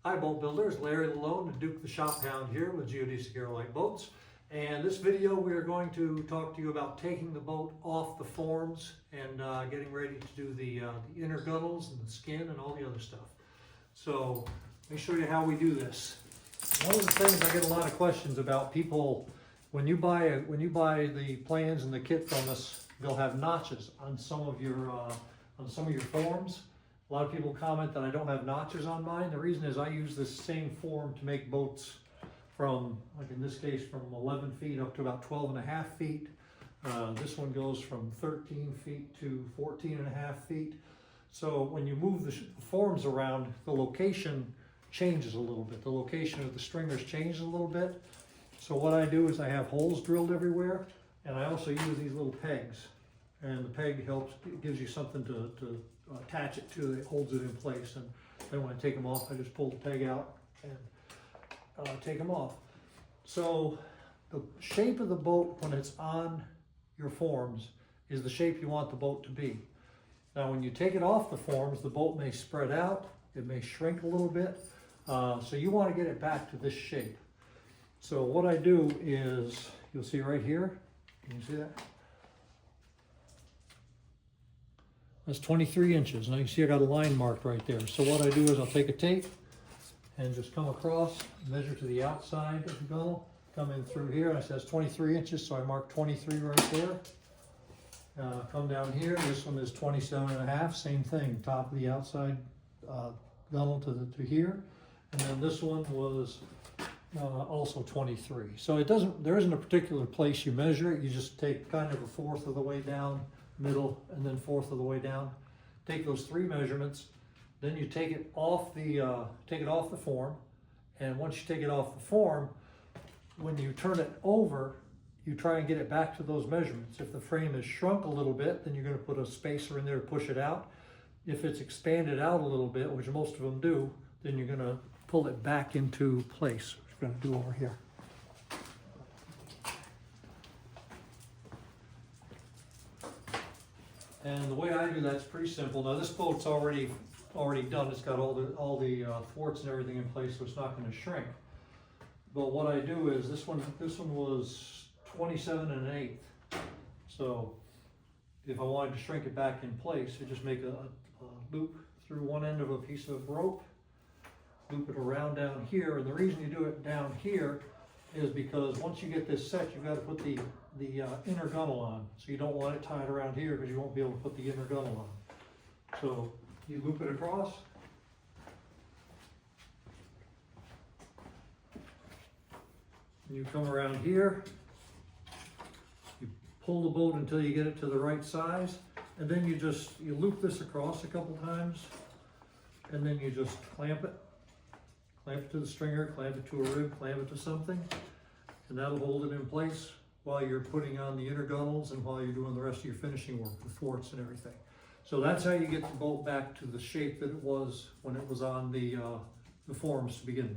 Hi boat builders, Larry Lalone and Duke the Shop Hound here with Geodesic Aerolite Boats. And this video we are going to talk to you about taking the boat off the forms and getting ready to do the inner gunnels and the skin and all the other stuff. So let me show you how we do this. One of the things I get a lot of questions about, people, when you buy the plans and the kit from us, they'll have notches on some of your forms. A lot of people comment that I don't have notches on mine. The reason is I use this same form to make boats from, like in this case, from 11 feet up to about 12 and a half feet. This one goes from 13 feet to 14 and a half feet. So when you move the forms around, the location changes a little bit. The location of the stringers changes a little bit. So what I do is I have holes drilled everywhere, and I also use these little pegs. And the peg helps, it gives you something to attach it to that holds it in place. And then when I take them off, I just pull the peg out and take them off. So the shape of the boat when it's on your forms is the shape you want the boat to be. Now when you take it off the forms, the boat may spread out, it may shrink a little bit. So you want to get it back to this shape. So what I do is, you'll see right here, can you see that? That's 23 inches. Now you see I got a line marked right there. So what I do is I'll take a tape and just come across, measure to the outside of the gunnel, come in through here, and it says 23 inches, so I mark 23 right there. Come down here, this one is 27 and a half, same thing, top of the outside gunnel to here. And then this one was also 23. So there isn't a particular place you measure it, you just take kind of a fourth of the way down, middle, and then fourth of the way down. Take those three measurements, then you take it off the form, and once you take it off the form, when you turn it over, you try and get it back to those measurements. If the frame is shrunk a little bit, then you're going to put a spacer in there to push it out. If it's expanded out a little bit, which most of them do, then you're going to pull it back into place, which we're going to do over here. And the way I do that's pretty simple. Now this boat's already done. It's got all the thwarts and everything in place, so it's not going to shrink. But what I do is this one was 27 1/8. So if I wanted to shrink it back in place, I just make a loop through one end of a piece of rope, loop it around down here. And the reason you do it down here is because once you get this set, you've got to put the inner gunnel on. So you don't want it tied around here because you won't be able to put the inner gunnel on. So you loop it across. You come around here. You pull the boat until you get it to the right size. And then you loop this across a couple times. And then you just clamp it. Clamp it to the stringer, clamp it to a rib, clamp it to something. And that'll hold it in place while you're putting on the inner gunnels and while you're doing the rest of your finishing work, the thwarts and everything. So that's how you get the boat back to the shape that it was when it was on the forms to begin with.